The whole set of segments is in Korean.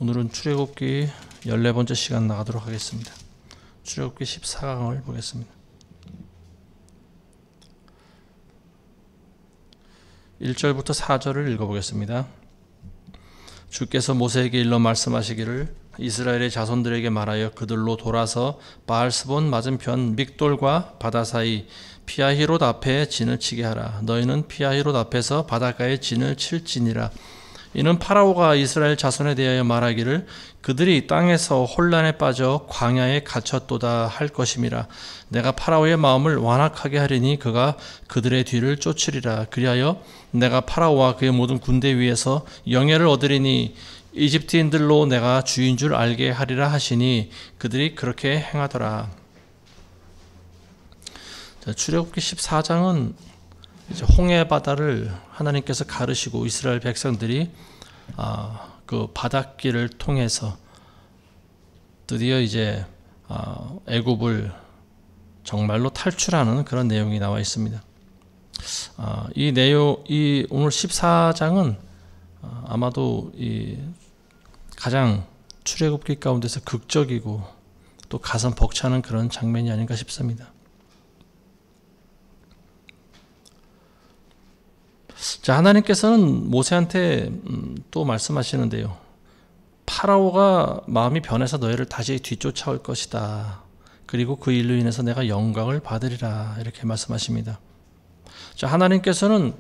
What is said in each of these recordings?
오늘은 출애굽기 14번째 시간 나가도록 하겠습니다. 출애굽기 14강을 보겠습니다. 1절부터 4절을 읽어보겠습니다. 주께서 모세에게 일러 말씀하시기를 이스라엘의 자손들에게 말하여 그들로 돌아서 바알스본 맞은편 믹돌과 바다 사이 피하히롯 앞에 진을 치게 하라. 너희는 피하히롯 앞에서 바닷가에 진을 칠지니라. 이는 파라오가 이스라엘 자손에 대하여 말하기를 그들이 땅에서 혼란에 빠져 광야에 갇혔도다 할 것임이라. 내가 파라오의 마음을 완악하게 하리니 그가 그들의 뒤를 쫓으리라. 그리하여 내가 파라오와 그의 모든 군대 위에서 영예를 얻으리니 이집트인들로 내가 주인 줄 알게 하리라 하시니 그들이 그렇게 행하더라. 출애굽기 14장은 이제 홍해 바다를 하나님께서 가르시고 이스라엘 백성들이 그 바닷길을 통해서 드디어 이제 애굽을 정말로 탈출하는 그런 내용이 나와 있습니다. 이 내용, 이 오늘 14장은 아마도 이 가장 출애굽기 가운데서 극적이고 또 가슴 벅차는 그런 장면이 아닌가 싶습니다. 자, 하나님께서는 모세한테 또 말씀하시는데요. 파라오가 마음이 변해서 너희를 다시 뒤쫓아올 것이다. 그리고 그 일로 인해서 내가 영광을 받으리라. 이렇게 말씀하십니다. 자, 하나님께서는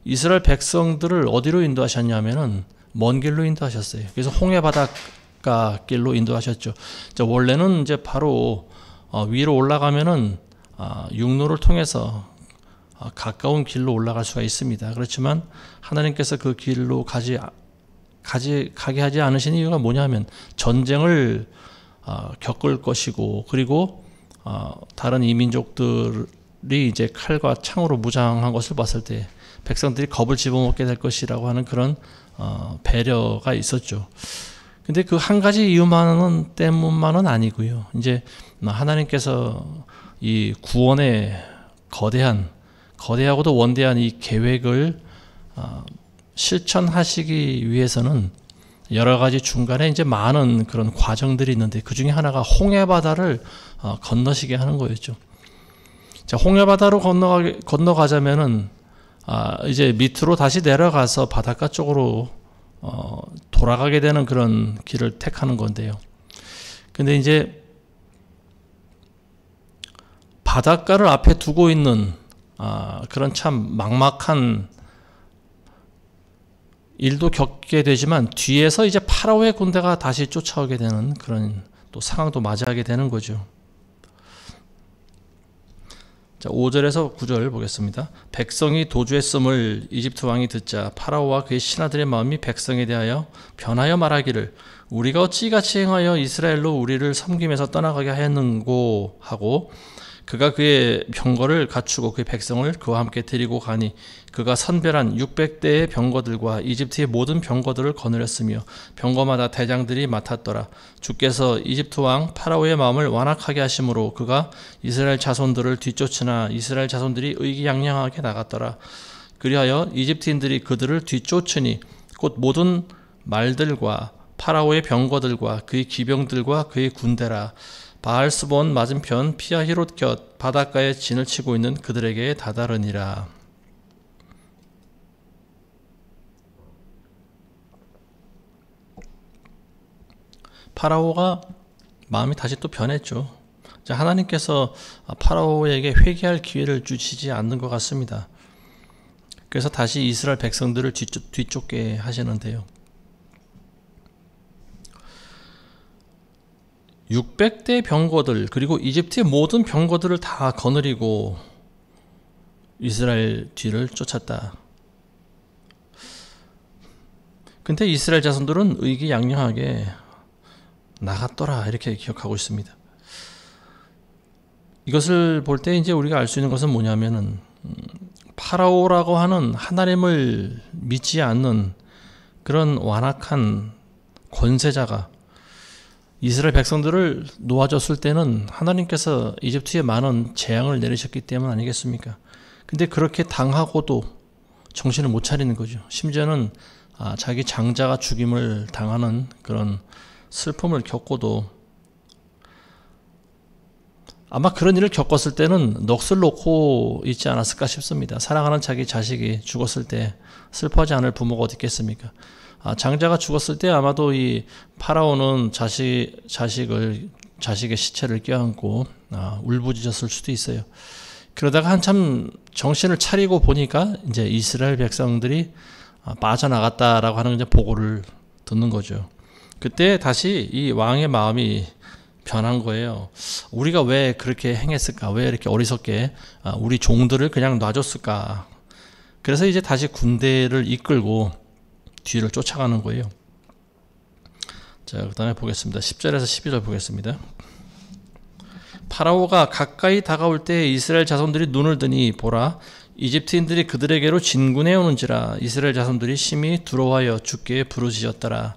이스라엘 백성들을 어디로 인도하셨냐면은 먼 길로 인도하셨어요. 그래서 홍해 바닷가 길로 인도하셨죠. 자, 원래는 이제 바로 위로 올라가면은 육로를 통해서 가까운 길로 올라갈 수가 있습니다. 그렇지만 하나님께서 그 길로 가게 하지 않으신 이유가 뭐냐면 전쟁을 겪을 것이고 그리고 다른 이민족들이 이제 칼과 창으로 무장한 것을 봤을 때 백성들이 겁을 집어먹게 될 것이라고 하는 그런 배려가 있었죠. 근데 그 한 가지 이유만은 때문만은 아니고요. 이제 하나님께서 이 구원의 거대하고도 원대한 이 계획을 실천하시기 위해서는 여러 가지 중간에 이제 많은 그런 과정들이 있는데 그 중에 하나가 홍해 바다를 건너시게 하는 거였죠. 자, 홍해 바다로 건너가자면은 이제 밑으로 다시 내려가서 바닷가 쪽으로 돌아가게 되는 그런 길을 택하는 건데요. 근데 이제 바닷가를 앞에 두고 있는 그런 참 막막한 일도 겪게 되지만 뒤에서 이제 파라오의 군대가 다시 쫓아오게 되는 그런 또 상황도 맞이하게 되는 거죠. 자, 5절에서 9절 보겠습니다. 백성이 도주했음을 이집트 왕이 듣자 파라오와 그의 신하들의 마음이 백성에 대하여 변하여 말하기를 우리가 어찌 이같이 행하여 이스라엘로 우리를 섬김에서 떠나가게 하였는고 하고 그가 그의 병거를 갖추고 그의 백성을 그와 함께 데리고 가니 그가 선별한 600대의 병거들과 이집트의 모든 병거들을 거느렸으며 병거마다 대장들이 맡았더라. 주께서 이집트 왕 파라오의 마음을 완악하게 하심으로 그가 이스라엘 자손들을 뒤쫓으나 이스라엘 자손들이 의기양양하게 나갔더라. 그리하여 이집트인들이 그들을 뒤쫓으니 곧 모든 말들과 파라오의 병거들과 그의 기병들과 그의 군대라. 바알스본 맞은편 피하히롯 곁 바닷가에 진을 치고 있는 그들에게 다다르니라. 파라오가 마음이 다시 또 변했죠. 자, 하나님께서 파라오에게 회개할 기회를 주시지 않는 것 같습니다. 그래서 다시 이스라엘 백성들을 뒤쫓게 하시는데요. 600대 병거들 그리고 이집트의 모든 병거들을 다 거느리고 이스라엘 뒤를 쫓았다. 근데 이스라엘 자손들은 의기양양하게 나갔더라 이렇게 기억하고 있습니다. 이것을 볼 때 이제 우리가 알 수 있는 것은 뭐냐면은 파라오라고 하는 하나님을 믿지 않는 그런 완악한 권세자가 이스라엘 백성들을 놓아줬을 때는 하나님께서 이집트에 많은 재앙을 내리셨기 때문 아니겠습니까? 근데 그렇게 당하고도 정신을 못 차리는 거죠. 심지어는 자기 장자가 죽임을 당하는 그런 슬픔을 겪고도 아마 그런 일을 겪었을 때는 넋을 놓고 있지 않았을까 싶습니다. 사랑하는 자기 자식이 죽었을 때 슬퍼하지 않을 부모가 어디 있겠습니까? 장자가 죽었을 때 아마도 이 파라오는 자식의 시체를 껴안고 울부짖었을 수도 있어요. 그러다가 한참 정신을 차리고 보니까 이제 이스라엘 백성들이 빠져나갔다라고 하는 이제 보고를 듣는 거죠. 그때 다시 이 왕의 마음이 변한 거예요. 우리가 왜 그렇게 행했을까? 왜 이렇게 어리석게 우리 종들을 그냥 놔줬을까? 그래서 이제 다시 군대를 이끌고 뒤를 쫓아가는 거예요. 자, 그 다음에 보겠습니다. 10절에서 12절 보겠습니다. 파라오가 가까이 다가올 때 이스라엘 자손들이 눈을 드니 보라, 이집트인들이 그들에게로 진군해 오는지라. 이스라엘 자손들이 심히 두려워하여 주께 부르짖었더라.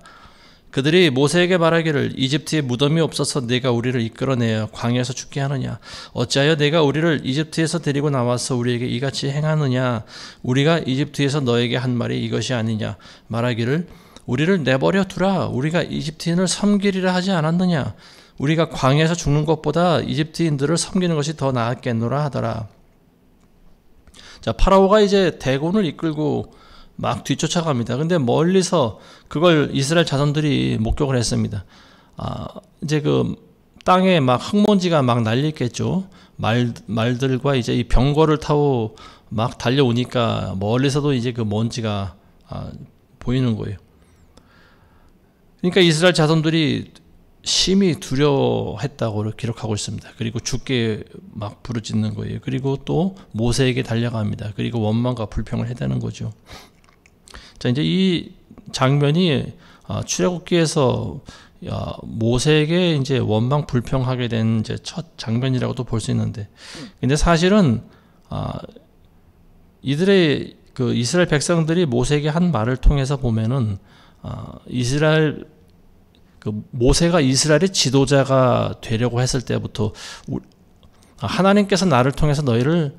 그들이 모세에게 말하기를 이집트에 무덤이 없어서 내가 우리를 이끌어내어 광야에서 죽게 하느냐? 어찌하여 내가 우리를 이집트에서 데리고 나와서 우리에게 이같이 행하느냐? 우리가 이집트에서 너에게 한 말이 이것이 아니냐? 말하기를 우리를 내버려 두라. 우리가 이집트인을 섬기리라 하지 않았느냐? 우리가 광야에서 죽는 것보다 이집트인들을 섬기는 것이 더 나았겠노라 하더라. 자, 파라오가 이제 대군을 이끌고 막 뒤쫓아갑니다. 근데 멀리서 그걸 이스라엘 자손들이 목격을 했습니다. 이제 그 땅에 막 흙먼지가 막 날리겠죠. 말들과 이제 이 병거를 타고 막 달려오니까 멀리서도 이제 그 먼지가 보이는 거예요. 그러니까 이스라엘 자손들이 심히 두려워했다고 기록하고 있습니다. 그리고 주께 막 부르짖는 거예요. 그리고 또 모세에게 달려갑니다. 그리고 원망과 불평을 해대는 거죠. 자, 이제 이 장면이 출애굽기에서 모세에게 이제 원망 불평하게 된 이제 첫 장면이라고도 볼 수 있는데, 근데 사실은 이들의 그 이스라엘 백성들이 모세에게 한 말을 통해서 보면은 모세가 이스라엘의 지도자가 되려고 했을 때부터 하나님께서 나를 통해서 너희를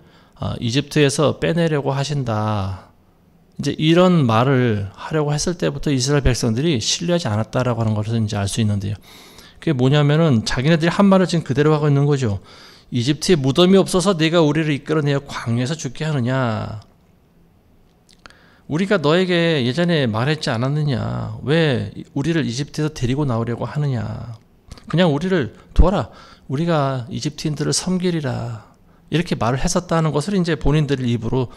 이집트에서 빼내려고 하신다. 이제 이런 말을 하려고 했을 때부터 이스라엘 백성들이 신뢰하지 않았다라고 하는 것을 이제 알 수 있는데요. 그게 뭐냐면은 자기네들이 한 말을 지금 그대로 하고 있는 거죠. 이집트에 무덤이 없어서 네가 우리를 이끌어내어 광야에서 죽게 하느냐? 우리가 너에게 예전에 말했지 않았느냐? 왜 우리를 이집트에서 데리고 나오려고 하느냐? 그냥 우리를 둬라. 우리가 이집트인들을 섬기리라. 이렇게 말을 했었다는 것을 이제 본인들 입으로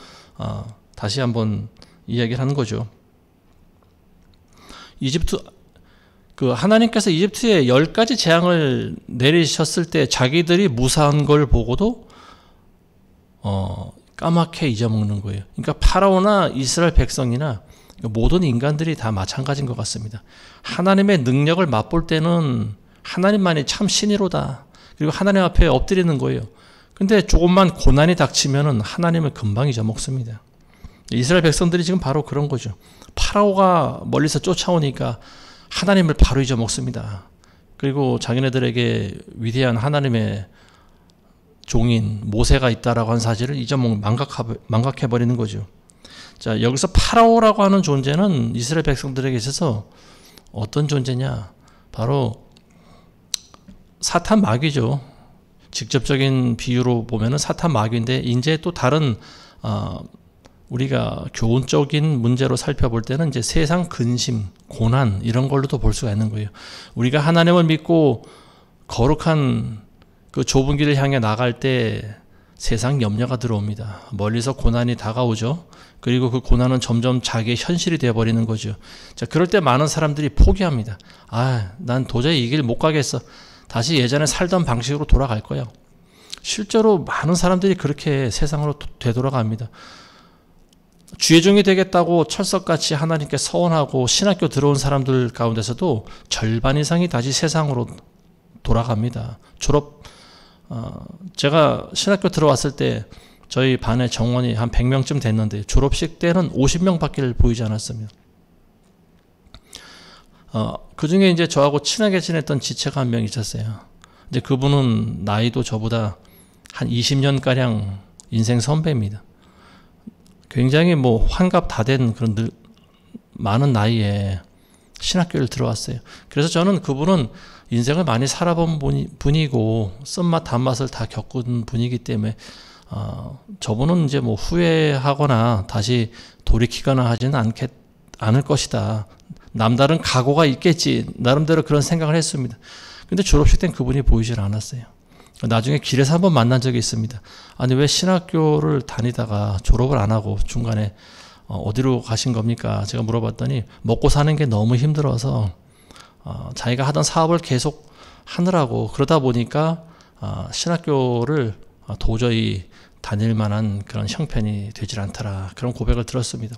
다시 한번 이야기를 하는 거죠. 하나님께서 이집트에 10가지 재앙을 내리셨을 때 자기들이 무사한 걸 보고도 까맣게 잊어먹는 거예요. 그러니까 파라오나 이스라엘 백성이나 모든 인간들이 다 마찬가지인 것 같습니다. 하나님의 능력을 맛볼 때는 하나님만이 참 신이로다. 그리고 하나님 앞에 엎드리는 거예요. 근데 조금만 고난이 닥치면은 하나님을 금방 잊어먹습니다. 이스라엘 백성들이 지금 바로 그런 거죠. 파라오가 멀리서 쫓아오니까 하나님을 바로 잊어먹습니다. 그리고 자기네들에게 위대한 하나님의 종인 모세가 있다라고 한 사실을 망각해버리는 거죠. 자, 여기서 파라오라고 하는 존재는 이스라엘 백성들에게 있어서 어떤 존재냐? 바로 사탄 마귀죠. 직접적인 비유로 보면은 사탄 마귀인데, 이제 또 다른 우리가 교훈적인 문제로 살펴볼 때는 이제 세상 근심, 고난 이런 걸로도 볼 수가 있는 거예요. 우리가 하나님을 믿고 거룩한 그 좁은 길을 향해 나갈 때 세상 염려가 들어옵니다. 멀리서 고난이 다가오죠. 그리고 그 고난은 점점 자기의 현실이 되어버리는 거죠. 자, 그럴 때 많은 사람들이 포기합니다. 난 도저히 이 길 못 가겠어. 다시 예전에 살던 방식으로 돌아갈 거예요. 실제로 많은 사람들이 그렇게 세상으로 되돌아갑니다. 주의 종이 되겠다고 철석같이 하나님께 서원하고 신학교 들어온 사람들 가운데서도 절반 이상이 다시 세상으로 돌아갑니다. 제가 신학교 들어왔을 때 저희 반의 정원이 한 100명쯤 됐는데 졸업식 때는 50명밖에 보이지 않았습니다. 그 중에 이제 저하고 친하게 지냈던 지체가 한 명 있었어요. 이제 그분은 나이도 저보다 한 20년가량 인생 선배입니다. 굉장히 환갑 다 된 그런 많은 나이에 신학교를 들어왔어요. 그래서 저는 그분은 인생을 많이 살아본 분이고 쓴맛 단맛을 다 겪은 분이기 때문에 저분은 이제 뭐 후회하거나 다시 돌이키거나 하지는 않을 것이다. 남다른 각오가 있겠지. 나름대로 그런 생각을 했습니다. 근데 졸업식 땐 그분이 보이질 않았어요. 나중에 길에서 한번 만난 적이 있습니다. 아니 왜 신학교를 다니다가 졸업을 안 하고 중간에 어디로 가신 겁니까? 제가 물어봤더니 먹고 사는 게 너무 힘들어서 자기가 하던 사업을 계속 하느라고 그러다 보니까 신학교를 도저히 다닐 만한 그런 형편이 되질 않더라. 그런 고백을 들었습니다.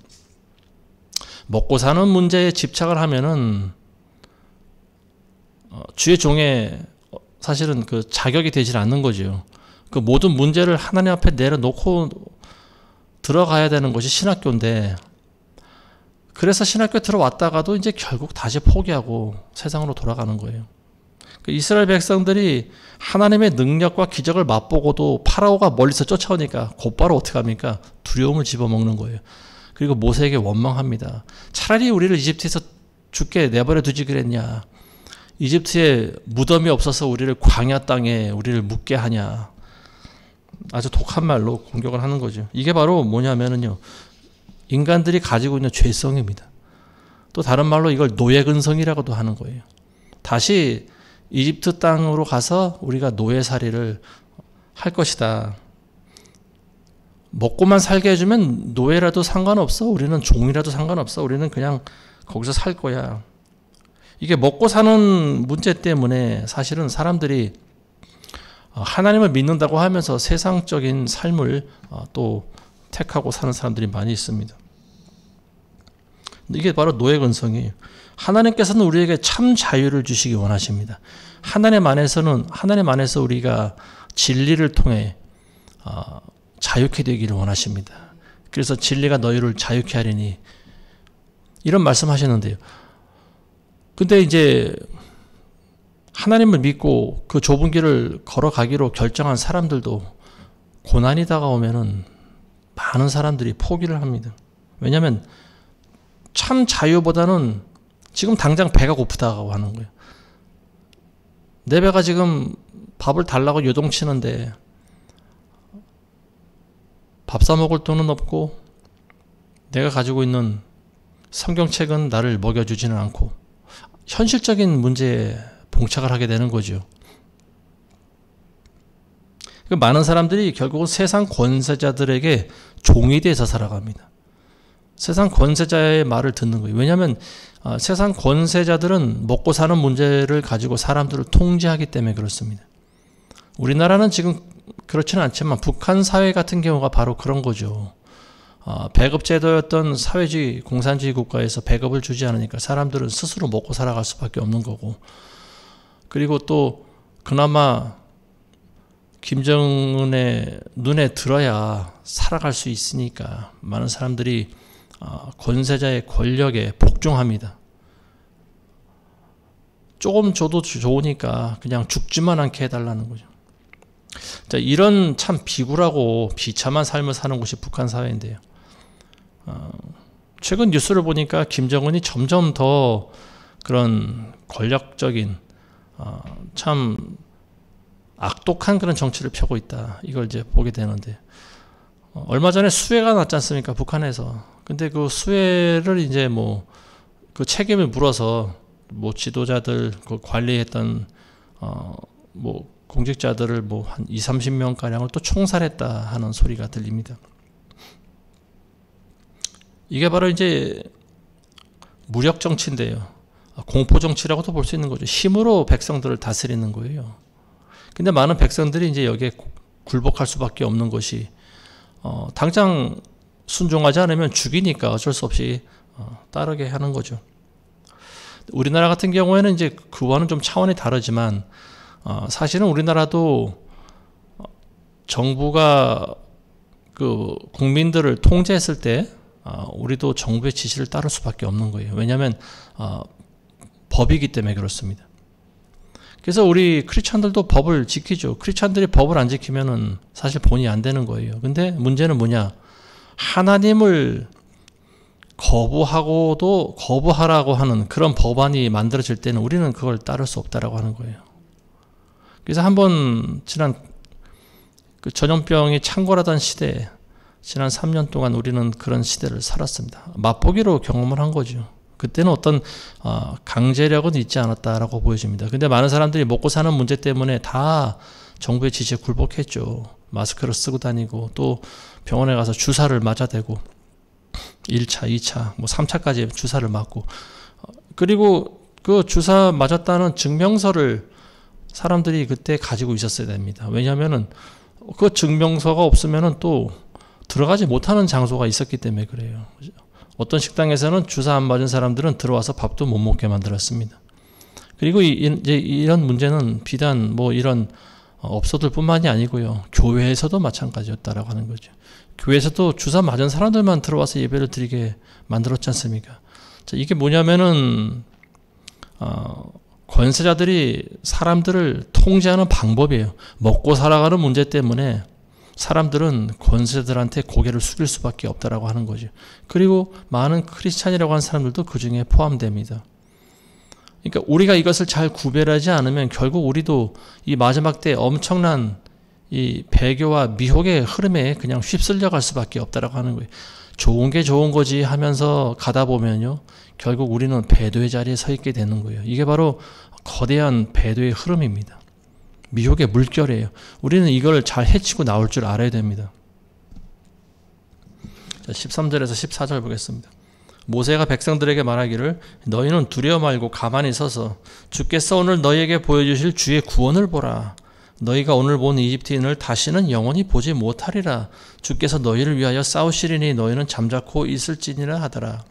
먹고 사는 문제에 집착을 하면은 주의 종에 사실은 그 자격이 되질 않는 거죠. 그 모든 문제를 하나님 앞에 내려놓고 들어가야 되는 것이 신학교인데, 그래서 신학교 들어왔다가도 이제 결국 다시 포기하고 세상으로 돌아가는 거예요. 그 이스라엘 백성들이 하나님의 능력과 기적을 맛보고도 파라오가 멀리서 쫓아오니까 곧바로 어떻게 합니까? 두려움을 집어먹는 거예요. 그리고 모세에게 원망합니다. 차라리 우리를 이집트에서 죽게 내버려 두지 그랬냐. 이집트에 무덤이 없어서 우리를 광야 땅에 우리를 묵게 하냐. 아주 독한 말로 공격을 하는 거죠. 이게 바로 뭐냐면은요, 인간들이 가지고 있는 죄성입니다. 또 다른 말로 이걸 노예근성이라고도 하는 거예요. 다시 이집트 땅으로 가서 우리가 노예살이를 할 것이다. 먹고만 살게 해주면 노예라도 상관없어. 우리는 종이라도 상관없어. 우리는 그냥 거기서 살 거야. 이게 먹고 사는 문제 때문에 사실은 사람들이 하나님을 믿는다고 하면서 세상적인 삶을 또 택하고 사는 사람들이 많이 있습니다. 이게 바로 노예근성이에요. 하나님께서는 우리에게 참 자유를 주시기 원하십니다. 하나님 안에서 우리가 진리를 통해 자유케 되기를 원하십니다. 그래서 진리가 너희를 자유케 하리니 이런 말씀하셨는데요. 근데 이제 하나님을 믿고 그 좁은 길을 걸어가기로 결정한 사람들도 고난이 다가오면은 많은 사람들이 포기를 합니다. 왜냐하면 참 자유보다는 지금 당장 배가 고프다고 하는 거예요. 내 배가 지금 밥을 달라고 요동치는데 밥 사 먹을 돈은 없고 내가 가지고 있는 성경책은 나를 먹여주지는 않고 현실적인 문제에 봉착을 하게 되는 거죠. 많은 사람들이 결국은 세상 권세자들에게 종이 돼서 살아갑니다. 세상 권세자의 말을 듣는 거예요. 왜냐하면 세상 권세자들은 먹고 사는 문제를 가지고 사람들을 통제하기 때문에 그렇습니다. 우리나라는 지금 그렇지는 않지만 북한 사회 같은 경우가 바로 그런 거죠. 배급제도였던 사회주의, 공산주의 국가에서 배급을 주지 않으니까 사람들은 스스로 먹고 살아갈 수밖에 없는 거고, 그리고 또 그나마 김정은의 눈에 들어야 살아갈 수 있으니까 많은 사람들이 권세자의 권력에 복종합니다. 조금 줘도 좋으니까 그냥 죽지만 않게 해달라는 거죠. 자, 이런 참 비굴하고 비참한 삶을 사는 곳이 북한 사회인데요. 최근 뉴스를 보니까 김정은이 점점 더 그런 권력적인 참 악독한 그런 정치를 펴고 있다. 이걸 이제 보게 되는데, 얼마 전에 수해가 났지 않습니까? 북한에서. 근데 그 수해를 이제 뭐 그 책임을 물어서 뭐 지도자들, 그 관리했던 뭐 공직자들을 뭐 한 20-30명 가량을 또 총살했다 하는 소리가 들립니다. 이게 바로 이제 무력 정치인데요. 공포 정치라고도 볼 수 있는 거죠. 힘으로 백성들을 다스리는 거예요. 근데 많은 백성들이 이제 여기에 굴복할 수밖에 없는 것이, 당장 순종하지 않으면 죽이니까 어쩔 수 없이 따르게 하는 거죠. 우리나라 같은 경우에는 이제 그와는 좀 차원이 다르지만, 사실은 우리나라도 정부가 그 국민들을 통제했을 때 우리도 정부의 지시를 따를 수밖에 없는 거예요. 왜냐하면 법이기 때문에 그렇습니다. 그래서 우리 크리스찬들도 법을 지키죠. 크리스찬들이 법을 안 지키면은 사실 본이 안 되는 거예요. 근데 문제는 뭐냐? 하나님을 거부하고도 거부하라고 하는 그런 법안이 만들어질 때는 우리는 그걸 따를 수 없다라고 하는 거예요. 그래서 한번 지난 그 전염병이 창궐하던 시대에 지난 3년 동안 우리는 그런 시대를 살았습니다. 맛보기로 경험을 한 거죠. 그때는 어떤 강제력은 있지 않았다라고 보여집니다. 근데 많은 사람들이 먹고 사는 문제 때문에 다 정부의 지시에 굴복했죠. 마스크를 쓰고 다니고 또 병원에 가서 주사를 맞아대고 1차, 2차, 뭐 3차까지 주사를 맞고 그리고 그 주사 맞았다는 증명서를 사람들이 그때 가지고 있었어야 됩니다. 왜냐하면은 그 증명서가 없으면은 또 들어가지 못하는 장소가 있었기 때문에 그래요. 어떤 식당에서는 주사 안 맞은 사람들은 들어와서 밥도 못 먹게 만들었습니다. 그리고 이제 이런 문제는 비단 뭐 이런 업소들뿐만이 아니고요. 교회에서도 마찬가지였다라고 하는 거죠. 교회에서도 주사 맞은 사람들만 들어와서 예배를 드리게 만들었지 않습니까? 자, 이게 뭐냐면은 권세자들이 사람들을 통제하는 방법이에요. 먹고 살아가는 문제 때문에 사람들은 권세자들한테 고개를 숙일 수밖에 없다라고 하는 거죠. 그리고 많은 크리스찬이라고 하는 사람들도 그 중에 포함됩니다. 그러니까 우리가 이것을 잘 구별하지 않으면 결국 우리도 이 마지막 때 엄청난 이 배교와 미혹의 흐름에 그냥 휩쓸려 갈 수밖에 없다라고 하는 거예요. 좋은 게 좋은 거지 하면서 가다 보면요. 결국 우리는 배도의 자리에 서 있게 되는 거예요. 이게 바로 거대한 배도의 흐름입니다. 미혹의 물결이에요. 우리는 이걸 잘 해치고 나올 줄 알아야 됩니다. 자, 13절에서 14절 보겠습니다. 모세가 백성들에게 말하기를 너희는 두려워 말고 가만히 서서 주께서 오늘 너희에게 보여주실 주의 구원을 보라. 너희가 오늘 본 이집트인을 다시는 영원히 보지 못하리라. 주께서 너희를 위하여 싸우시리니 너희는 잠자코 있을지니라 하더라.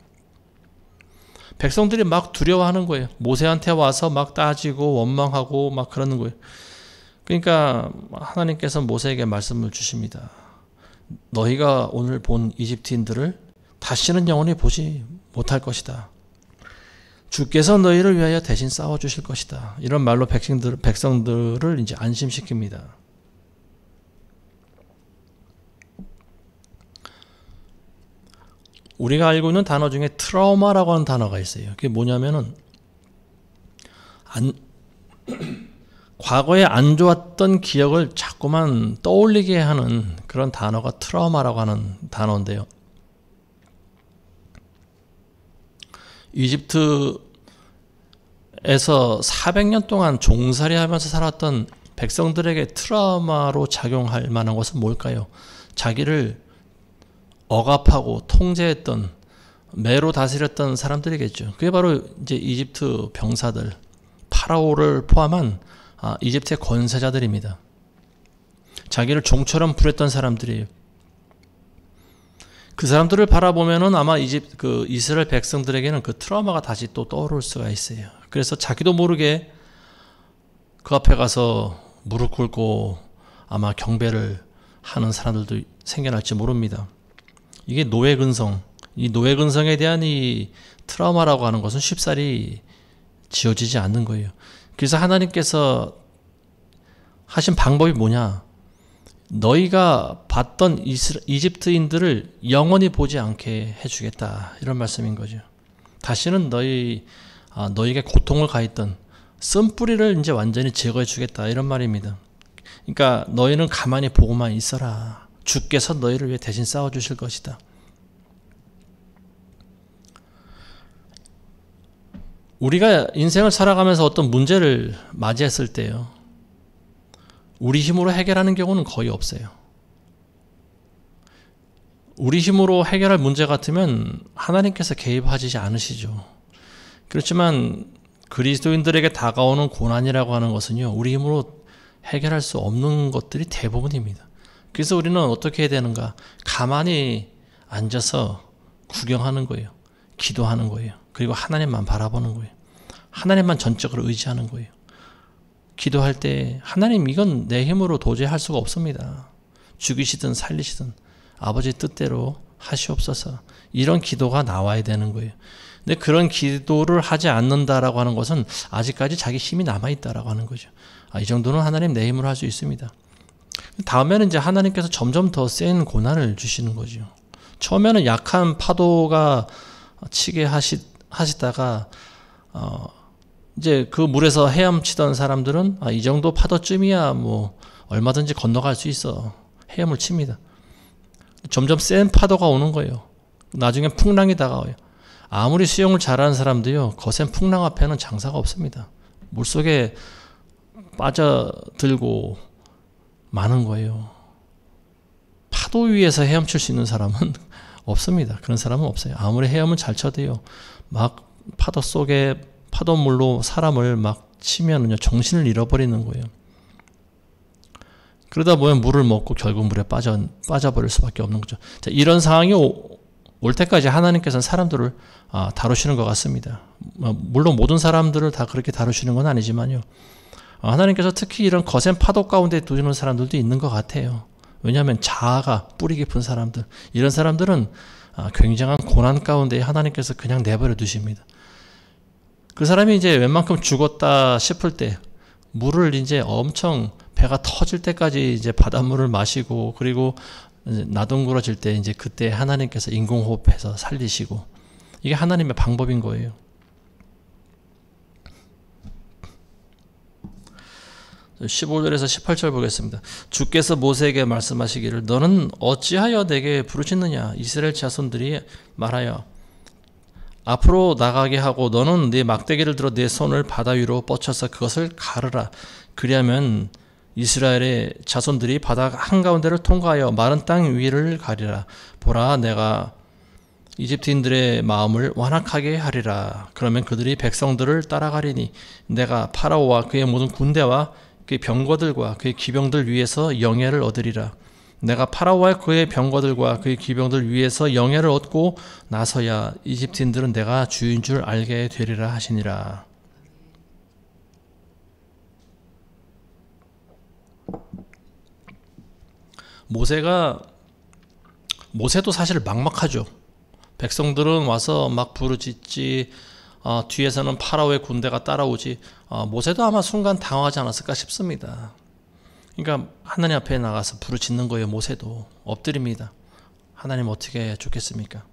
백성들이 막 두려워하는 거예요. 모세한테 와서 막 따지고 원망하고 막 그러는 거예요. 그러니까 하나님께서 모세에게 말씀을 주십니다. 너희가 오늘 본 이집트인들을 다시는 영원히 보지 못할 것이다. 주께서 너희를 위하여 대신 싸워주실 것이다. 이런 말로 백성들을 이제 안심시킵니다. 우리가 알고 있는 단어 중에 트라우마라고 하는 단어가 있어요. 그게 뭐냐면은 과거에 안 좋았던 기억을 자꾸만 떠올리게 하는 그런 단어가 트라우마라고 하는 단어인데요. 이집트에서 400년 동안 종살이 하면서 살았던 백성들에게 트라우마로 작용할 만한 것은 뭘까요? 자기를 억압하고 통제했던, 매로 다스렸던 사람들이겠죠. 그게 바로 이제 이집트 병사들, 파라오를 포함한 이집트의 권세자들입니다. 자기를 종처럼 부렸던 사람들이에요. 그 사람들을 바라보면은 아마 이스라엘 백성들에게는 그 트라우마가 다시 또 떠오를 수가 있어요. 그래서 자기도 모르게 그 앞에 가서 무릎 꿇고 아마 경배를 하는 사람들도 생겨날지 모릅니다. 이게 노예근성, 이 노예근성에 대한 이 트라우마라고 하는 것은 쉽사리 지워지지 않는 거예요. 그래서 하나님께서 하신 방법이 뭐냐? 너희가 봤던 이집트인들을 영원히 보지 않게 해주겠다. 이런 말씀인 거죠. 다시는 너희에게 고통을 가했던 쓴뿌리를 이제 완전히 제거해 주겠다. 이런 말입니다. 그러니까 너희는 가만히 보고만 있어라. 주께서 너희를 위해 대신 싸워주실 것이다. 우리가 인생을 살아가면서 어떤 문제를 맞이했을 때요, 우리 힘으로 해결하는 경우는 거의 없어요. 우리 힘으로 해결할 문제 같으면 하나님께서 개입하지 않으시죠. 그렇지만 그리스도인들에게 다가오는 고난이라고 하는 것은요, 우리 힘으로 해결할 수 없는 것들이 대부분입니다. 그래서 우리는 어떻게 해야 되는가? 가만히 앉아서 구경하는 거예요. 기도하는 거예요. 그리고 하나님만 바라보는 거예요. 하나님만 전적으로 의지하는 거예요. 기도할 때 하나님, 이건 내 힘으로 도저히 할 수가 없습니다. 죽이시든 살리시든 아버지 뜻대로 하시옵소서. 이런 기도가 나와야 되는 거예요. 근데 그런 기도를 하지 않는다라고 하는 것은 아직까지 자기 힘이 남아있다라고 하는 거죠. 이 정도는 하나님 내 힘으로 할 수 있습니다. 다음에는 이제 하나님께서 점점 더 센 고난을 주시는 거죠. 처음에는 약한 파도가 치게 하시다가 이제 그 물에서 헤엄치던 사람들은 이 정도 파도쯤이야 뭐 얼마든지 건너갈 수 있어. 헤엄을 칩니다. 점점 센 파도가 오는 거예요. 나중엔 풍랑이 다가와요. 아무리 수영을 잘하는 사람도요, 거센 풍랑 앞에는 장사가 없습니다. 물속에 빠져들고 마는 거예요. 파도 위에서 헤엄칠 수 있는 사람은 없습니다. 그런 사람은 없어요. 아무리 헤엄은 잘 쳐도요, 막 파도 속에 파도물로 사람을 막 치면은요, 정신을 잃어버리는 거예요. 그러다 보면 물을 먹고 결국 물에 빠져버릴 수밖에 없는 거죠. 자, 이런 상황이 올 때까지 하나님께서는 사람들을 다루시는 것 같습니다. 물론 모든 사람들을 다 그렇게 다루시는 건 아니지만요. 하나님께서 특히 이런 거센 파도 가운데 두는 사람들도 있는 것 같아요. 왜냐하면 자아가 뿌리 깊은 사람들, 이런 사람들은 굉장한 고난 가운데 하나님께서 그냥 내버려 두십니다. 그 사람이 이제 웬만큼 죽었다 싶을 때 물을 이제 엄청 배가 터질 때까지 이제 바닷물을 마시고, 그리고 나동그러질 때 이제 그때 하나님께서 인공호흡해서 살리시고, 이게 하나님의 방법인 거예요. (15절에서 18절) 보겠습니다. 주께서 모세에게 말씀하시기를 너는 어찌하여 내게 부르짖느냐. 이스라엘 자손들이 말하여 앞으로 나가게 하고 너는 네 막대기를 들어 네 손을 바다 위로 뻗쳐서 그것을 가르라. 그리하면 이스라엘의 자손들이 바다 한가운데를 통과하여 마른 땅 위를 가리라. 보라, 내가 이집트인들의 마음을 완악하게 하리라. 그러면 그들이 백성들을 따라가리니 내가 파라오와 그의 모든 군대와 그의 병거들과 그의 기병들 위에서 영예를 얻으리라. 내가 파라오와 그의 병거들과 그의 기병들 위에서 영예를 얻고 나서야 이집트인들은 내가 주인 줄 알게 되리라 하시니라. 모세도 사실 막막하죠. 백성들은 와서 막 부르짖지, 뒤에서는 파라오의 군대가 따라오지. 모세도 아마 순간 당황하지 않았을까 싶습니다. 그러니까 하나님 앞에 나가서 부르짖는 거예요. 모세도 엎드립니다. 하나님 어떻게 좋겠습니까?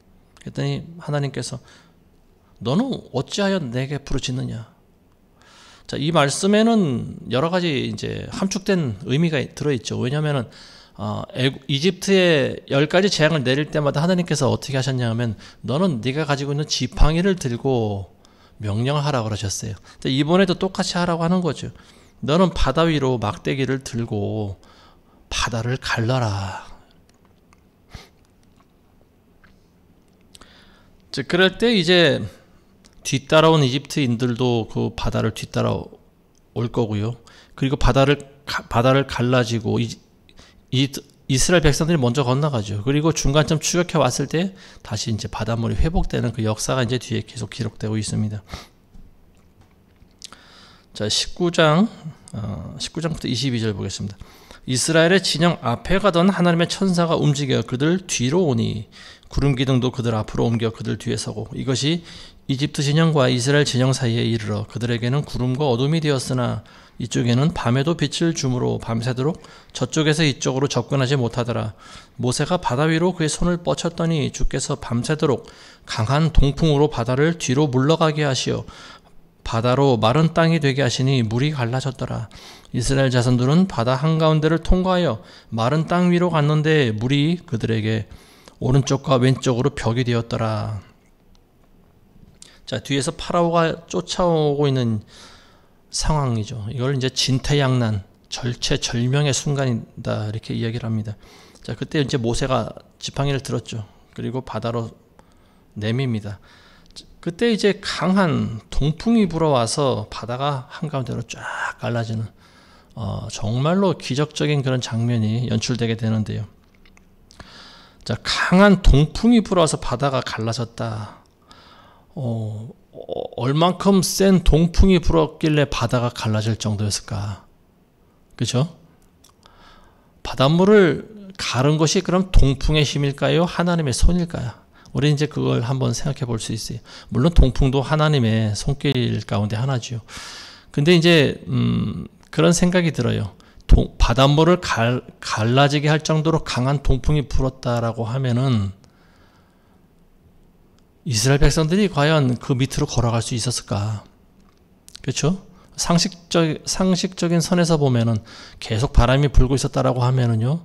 그랬더니 하나님께서 너는 어찌하여 내게 부르짖느냐. 자, 이 말씀에는 여러 가지 이제 함축된 의미가 들어있죠. 왜냐하면은 이집트에 10가지 재앙을 내릴 때마다 하나님께서 어떻게 하셨냐 하면 너는 네가 가지고 있는 지팡이를 들고 명령을 하라고 그러셨어요. 이번에도 똑같이 하라고 하는 거죠. 너는 바다 위로 막대기를 들고 바다를 갈라라. 그럴 때 이제 뒤따라온 이집트인들도 그 바다를 뒤따라올 거고요. 그리고 바다를 갈라지고 이스라엘 백성들이 먼저 건너가죠. 그리고 중간쯤 추격해 왔을 때 다시 이제 바닷물이 회복되는 그 역사가 이제 뒤에 계속 기록되고 있습니다. 자, 19장부터 22절 보겠습니다. 이스라엘의 진영 앞에 가던 하나님의 천사가 움직여 그들 뒤로 오니 구름 기둥도 그들 앞으로 옮겨 그들 뒤에 서고 이것이 이집트 진영과 이스라엘 진영 사이에 이르러 그들에게는 구름과 어둠이 되었으나 이쪽에는 밤에도 빛을 주므로 밤새도록 저쪽에서 이쪽으로 접근하지 못하더라. 모세가 바다 위로 그의 손을 뻗쳤더니 주께서 밤새도록 강한 동풍으로 바다를 뒤로 물러가게 하시어 바다로 마른 땅이 되게 하시니 물이 갈라졌더라. 이스라엘 자손들은 바다 한가운데를 통과하여 마른 땅 위로 갔는데 물이 그들에게 오른쪽과 왼쪽으로 벽이 되었더라. 자, 뒤에서 파라오가 쫓아오고 있는 상황이죠. 이걸 이제 진퇴양난, 절체절명의 순간이다 이렇게 이야기를 합니다. 자, 그때 이제 모세가 지팡이를 들었죠. 그리고 바다로 내밉니다. 그때 이제 강한 동풍이 불어와서 바다가 한가운데로 쫙 갈라지는 정말로 기적적인 그런 장면이 연출되게 되는데요. 자, 강한 동풍이 불어와서 바다가 갈라졌다. 얼만큼 센 동풍이 불었길래 바다가 갈라질 정도였을까? 그렇죠? 바닷물을 가른 것이 그럼 동풍의 힘일까요? 하나님의 손일까요? 우리 이제 그걸 한번 생각해 볼 수 있어요. 물론 동풍도 하나님의 손길 가운데 하나죠. 근데 이제 그런 생각이 들어요. 바닷물을 갈라지게 할 정도로 강한 동풍이 불었다라고 하면은 이스라엘 백성들이 과연 그 밑으로 걸어갈 수 있었을까? 그렇죠? 상식적인 선에서 보면은 계속 바람이 불고 있었다라고 하면은요,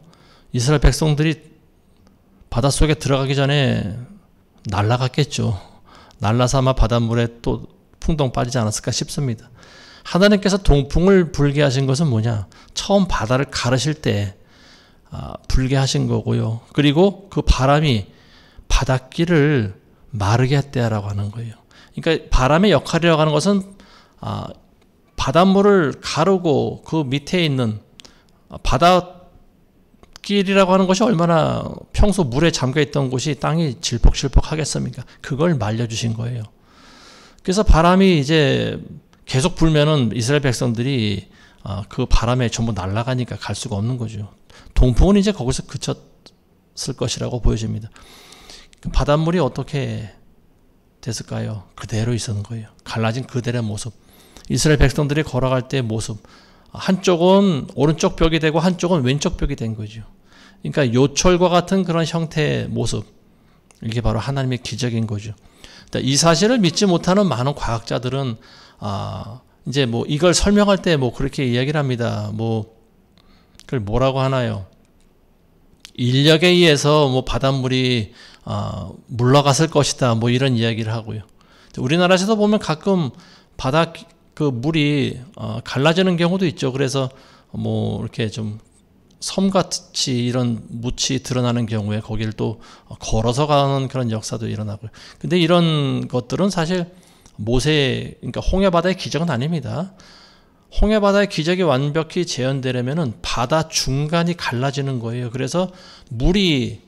이스라엘 백성들이 바닷속에 들어가기 전에 날아갔겠죠. 날아서 아마 바닷물에 또 풍덩 빠지지 않았을까 싶습니다. 하나님께서 동풍을 불게 하신 것은 뭐냐? 처음 바다를 가르실 때 불게 하신 거고요. 그리고 그 바람이 바닷길을 마르게 했다라고 하는 거예요. 그러니까 바람의 역할이라고 하는 것은 바닷물을 가르고 그 밑에 있는 바닷길이라고 하는 것이 얼마나 평소 물에 잠겨 있던 곳이 땅이 질퍽질퍽 하겠습니까? 그걸 말려주신 거예요. 그래서 바람이 이제 계속 불면은 이스라엘 백성들이 그 바람에 전부 날아가니까 갈 수가 없는 거죠. 동풍은 이제 거기서 그쳤을 것이라고 보여집니다. 바닷물이 어떻게 됐을까요? 그대로 있었는 거예요. 갈라진 그대로의 모습. 이스라엘 백성들이 걸어갈 때의 모습. 한쪽은 오른쪽 벽이 되고 한쪽은 왼쪽 벽이 된 거죠. 그러니까 요철과 같은 그런 형태의 모습. 이게 바로 하나님의 기적인 거죠. 이 사실을 믿지 못하는 많은 과학자들은 이제 뭐 이걸 설명할 때 뭐 그렇게 이야기를 합니다. 뭐 그걸 뭐라고 하나요? 인력에 의해서 뭐 바닷물이 물러갔을 것이다. 뭐 이런 이야기를 하고요. 우리나라에서도 보면 가끔 바다 그 물이 갈라지는 경우도 있죠. 그래서 뭐 이렇게 좀 섬같이 이런 묻이 드러나는 경우에 거기를 또 걸어서 가는 그런 역사도 일어나고요. 근데 이런 것들은 사실 그러니까 홍해바다의 기적은 아닙니다. 홍해바다의 기적이 완벽히 재현되려면은 바다 중간이 갈라지는 거예요. 그래서 물이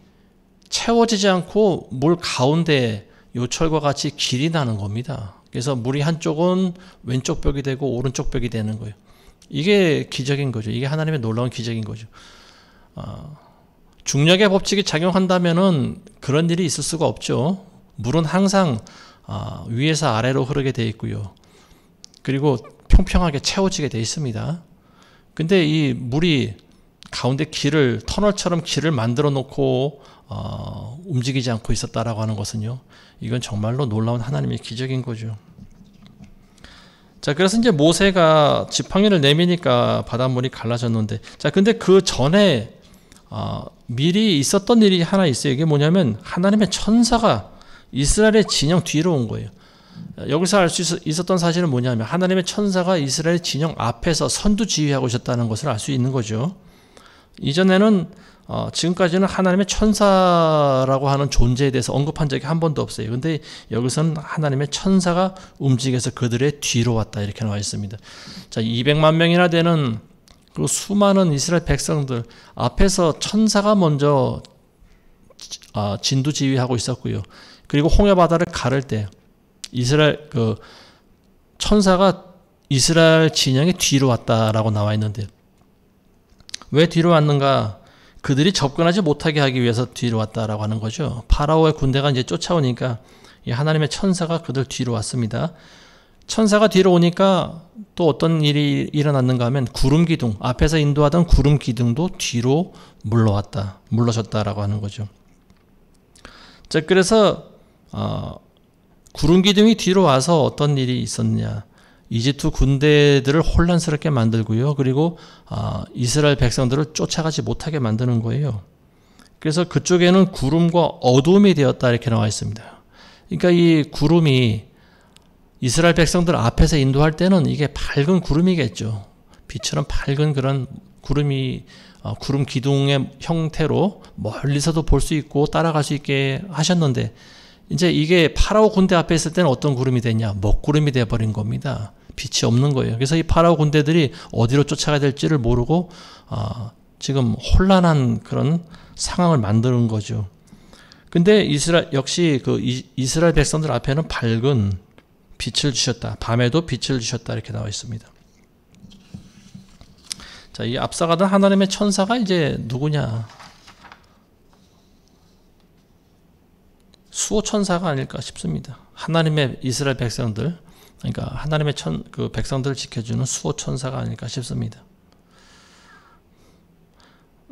채워지지 않고 물 가운데 요철과 같이 길이 나는 겁니다. 그래서 물이 한쪽은 왼쪽 벽이 되고 오른쪽 벽이 되는 거예요. 이게 기적인 거죠. 이게 하나님의 놀라운 기적인 거죠. 중력의 법칙이 작용한다면은 그런 일이 있을 수가 없죠. 물은 항상 위에서 아래로 흐르게 되어 있고요. 그리고 평평하게 채워지게 되어 있습니다. 근데 이 물이 가운데 터널처럼 길을 만들어 놓고 움직이지 않고 있었다라고 하는 것은요, 이건 정말로 놀라운 하나님의 기적인 거죠. 자, 그래서 이제 모세가 지팡이를 내미니까 바닷물이 갈라졌는데, 자, 근데 그 전에 미리 있었던 일이 하나 있어요. 이게 뭐냐면 하나님의 천사가 이스라엘의 진영 뒤로 온 거예요. 여기서 알 수 있었던 사실은 뭐냐면 하나님의 천사가 이스라엘 진영 앞에서 선두 지휘하고 있었다는 것을 알 수 있는 거죠. 이전에는 지금까지는 하나님의 천사라고 하는 존재에 대해서 언급한 적이 한 번도 없어요. 근데 여기서는 하나님의 천사가 움직여서 그들의 뒤로 왔다 이렇게 나와 있습니다. 자, 200만 명이나 되는 그 수많은 이스라엘 백성들 앞에서 천사가 먼저 진두지휘하고 있었고요. 그리고 홍해바다를 가를 때 이스라엘 천사가 이스라엘 진영의 뒤로 왔다라고 나와 있는데, 왜 뒤로 왔는가? 그들이 접근하지 못하게 하기 위해서 뒤로 왔다라고 하는 거죠. 파라오의 군대가 이제 쫓아오니까 하나님의 천사가 그들 뒤로 왔습니다. 천사가 뒤로 오니까 또 어떤 일이 일어났는가 하면 구름 기둥, 앞에서 인도하던 구름 기둥도 뒤로 물러졌다라고 하는 거죠. 자, 그래서 구름 기둥이 뒤로 와서 어떤 일이 있었냐? 이집트 군대들을 혼란스럽게 만들고요. 그리고 이스라엘 백성들을 쫓아가지 못하게 만드는 거예요. 그래서 그쪽에는 구름과 어둠이 되었다 이렇게 나와 있습니다. 그러니까 이 구름이 이스라엘 백성들 앞에서 인도할 때는 이게 밝은 구름이겠죠. 빛처럼 밝은 그런 구름이 구름 기둥의 형태로 멀리서도 볼 수 있고 따라갈 수 있게 하셨는데, 이제 이게 파라오 군대 앞에 있을 때는 어떤 구름이 됐냐? 먹구름이 되어버린 겁니다. 빛이 없는 거예요. 그래서 이 파라오 군대들이 어디로 쫓아가야 될지를 모르고 지금 혼란한 그런 상황을 만드는 거죠. 근데 역시 그 이스라엘 백성들 앞에는 밝은 빛을 주셨다. 밤에도 빛을 주셨다 이렇게 나와 있습니다. 자, 이 앞서가던 하나님의 천사가 이제 누구냐? 수호 천사가 아닐까 싶습니다. 하나님의 이스라엘 백성들, 그러니까 하나님의 백성들을 지켜주는 수호 천사가 아닐까 싶습니다.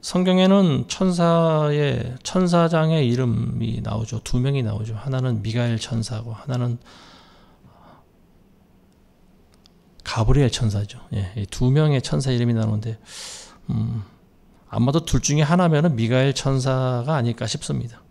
성경에는 천사장의 이름이 나오죠. 두 명이 나오죠. 하나는 미가엘 천사고 하나는 가브리엘 천사죠. 예, 두 명의 천사 이름이 나오는데 아마도 둘 중에 하나면은 미가엘 천사가 아닐까 싶습니다.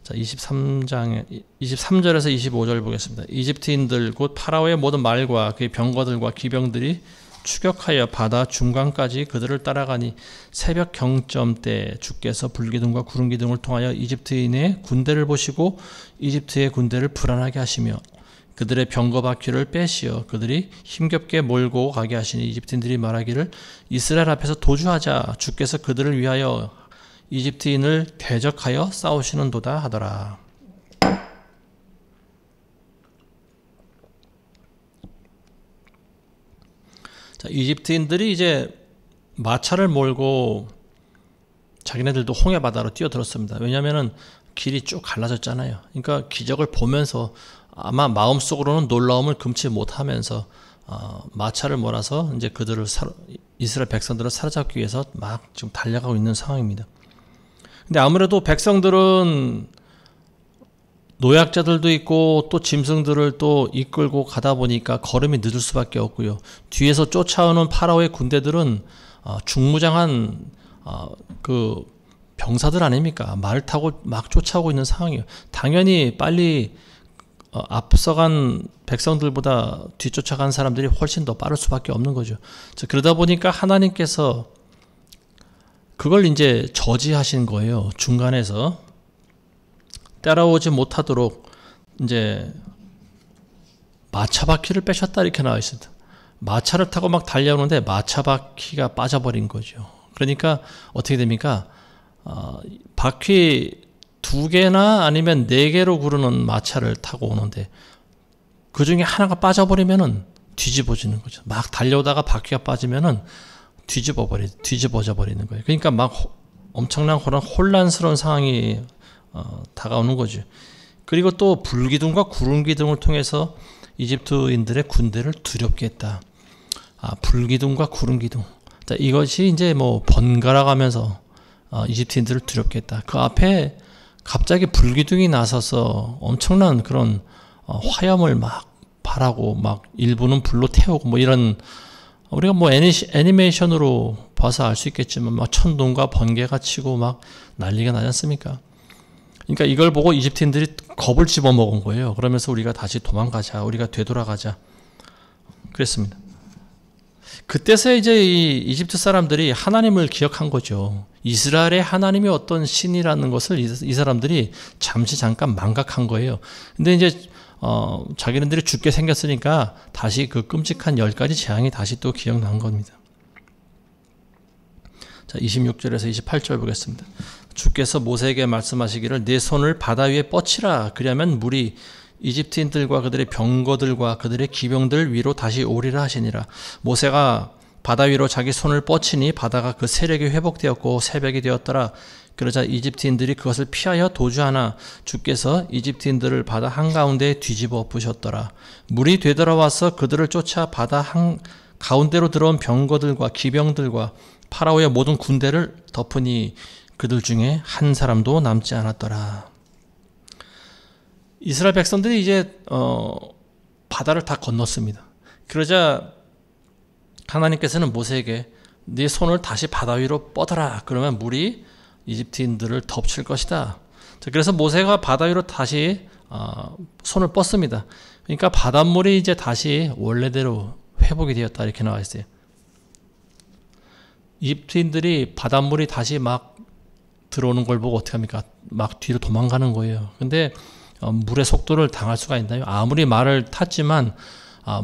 자, 23절에서 25절 보겠습니다. 이집트인들 곧 파라오의 모든 말과 그의 병거들과 기병들이 추격하여 바다 중간까지 그들을 따라가니 새벽 경점 때 주께서 불기둥과 구름기둥을 통하여 이집트인의 군대를 보시고 이집트의 군대를 불안하게 하시며 그들의 병거 바퀴를 빼시어 그들이 힘겹게 몰고 가게 하시니 이집트인들이 말하기를 이스라엘 앞에서 도주하자 주께서 그들을 위하여 이집트인을 대적하여 싸우시는도다 하더라. 자, 이집트인들이 이제 마차를 몰고 자기네들도 홍해 바다로 뛰어들었습니다. 왜냐하면 길이 쭉 갈라졌잖아요. 그러니까 기적을 보면서 아마 마음속으로는 놀라움을 금치 못하면서 마차를 몰아서 이제 그들을 이스라엘 백성들을 사로잡기 위해서 막 지금 달려가고 있는 상황입니다. 근데 아무래도 백성들은 노약자들도 있고 또 짐승들을 또 이끌고 가다 보니까 걸음이 늦을 수밖에 없고요. 뒤에서 쫓아오는 파라오의 군대들은 중무장한 그 병사들 아닙니까? 말을 타고 막 쫓아오고 있는 상황이에요. 당연히 빨리 앞서간 백성들보다 뒤쫓아간 사람들이 훨씬 더 빠를 수밖에 없는 거죠. 그러다 보니까 하나님께서 그걸 이제 저지하신 거예요. 중간에서 따라오지 못하도록 이제 마차 바퀴를 빼셨다 이렇게 나와 있습니다. 마차를 타고 막 달려오는데 마차 바퀴가 빠져버린 거죠. 그러니까 어떻게 됩니까? 바퀴 2개나 아니면 4개로 구르는 마차를 타고 오는데 그 중에 하나가 빠져버리면은 뒤집어지는 거죠. 막 달려오다가 바퀴가 빠지면은 뒤집어져 버리는 거예요. 그러니까 막 엄청난 그런 혼란스러운 상황이 다가오는 거죠. 그리고 또 불기둥과 구름기둥을 통해서 이집트인들의 군대를 두렵게 했다. 불기둥과 구름기둥. 자, 이것이 이제 뭐 번갈아 가면서 이집트인들을 두렵게 했다. 그 앞에 갑자기 불기둥이 나서서 엄청난 그런 화염을 막 발하고 막 일부는 불로 태우고 뭐 이런 우리가 뭐 애니메이션으로 봐서 알 수 있겠지만 막 천둥과 번개가 치고 막 난리가 나지 않습니까? 그러니까 이걸 보고 이집트인들이 겁을 집어먹은 거예요. 그러면서 우리가 다시 도망가자, 우리가 되돌아가자 그랬습니다. 그때서 이제 이 이집트 사람들이 하나님을 기억한 거죠. 이스라엘의 하나님이 어떤 신이라는 것을 이 사람들이 잠깐 망각한 거예요. 근데 이제 자기네들이 죽게 생겼으니까 다시 그 끔찍한 10가지 재앙이 다시 또 기억난 겁니다. 자, 26절에서 28절 보겠습니다. 주께서 모세에게 말씀하시기를 내 손을 바다 위에 뻗치라. 그리하면 물이 이집트인들과 그들의 병거들과 그들의 기병들 위로 다시 오리라 하시니라. 모세가 바다 위로 자기 손을 뻗치니 바다가 그 세력이 회복되었고 새벽이 되었더라. 그러자 이집트인들이 그것을 피하여 도주하나 주께서 이집트인들을 바다 한가운데에 뒤집어 엎으셨더라. 물이 되돌아와서 그들을 쫓아 바다 한가운데로 들어온 병거들과 기병들과 파라오의 모든 군대를 덮으니 그들 중에 한 사람도 남지 않았더라. 이스라엘 백성들이 이제 바다를 다 건넜습니다. 그러자 하나님께서는 모세에게 네 손을 다시 바다 위로 뻗어라. 그러면 물이 이집트인들을 덮칠 것이다. 그래서 모세가 바다 위로 다시 손을 뻗습니다. 그러니까 바닷물이 이제 다시 원래대로 회복이 되었다 이렇게 나와 있어요. 이집트인들이 바닷물이 다시 막 들어오는 걸 보고 어떻게 합니까? 막 뒤로 도망가는 거예요. 근데 물의 속도를 당할 수가 있나요? 아무리 말을 탔지만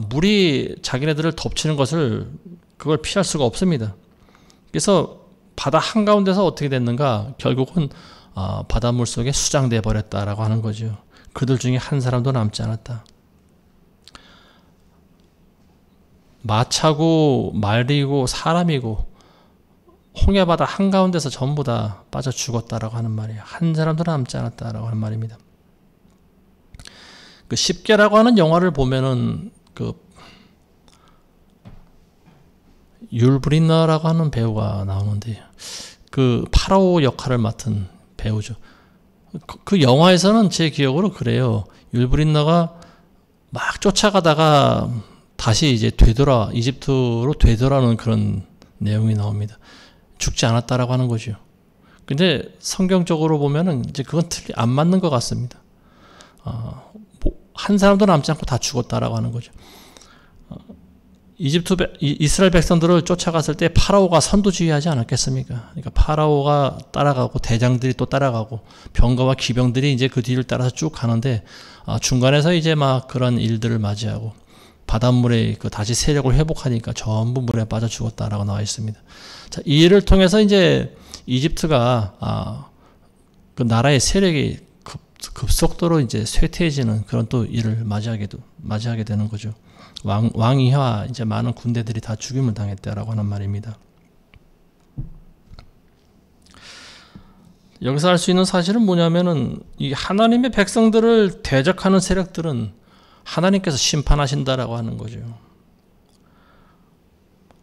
물이 자기네들을 덮치는 것을 그걸 피할 수가 없습니다. 그래서 바다 한가운데서 어떻게 됐는가? 결국은 바닷물 속에 수장돼 버렸다라고 하는 거죠. 그들 중에 한 사람도 남지 않았다. 마차고 말이고 사람이고 홍해바다 한가운데서 전부 다 빠져 죽었다라고 하는 말이에요. 한 사람도 남지 않았다라고 하는 말입니다. 그 십계라고 하는 영화를 보면은 그 율브린너라고 하는 배우가 나오는데 그 파라오 역할을 맡은 배우죠. 그 영화에서는 제 기억으로 그래요. 율브린너가 막 쫓아가다가 다시 이제 이집트로 되돌아오는 그런 내용이 나옵니다. 죽지 않았다라고 하는 거죠. 근데 성경적으로 보면은 이제 그건 안 맞는 것 같습니다. 한 사람도 남지 않고 다 죽었다라고 하는 거죠. 이스라엘 백성들을 쫓아갔을 때 파라오가 선두주의하지 않았겠습니까? 그러니까 파라오가 따라가고 대장들이 또 따라가고 병거와 기병들이 이제 그 뒤를 따라서 쭉 가는데 중간에서 이제 막 그런 일들을 맞이하고 바닷물에 다시 세력을 회복하니까 전부 물에 빠져 죽었다라고 나와 있습니다. 자, 이 일을 통해서 이제 이집트가 그 나라의 세력이 급속도로 이제 쇠퇴해지는 그런 또 일을 맞이하게 되는 거죠. 왕이와 이제 많은 군대들이 다 죽임을 당했다라고 하는 말입니다. 여기서 알 수 있는 사실은 뭐냐면은 이 하나님의 백성들을 대적하는 세력들은 하나님께서 심판하신다라고 하는 거죠.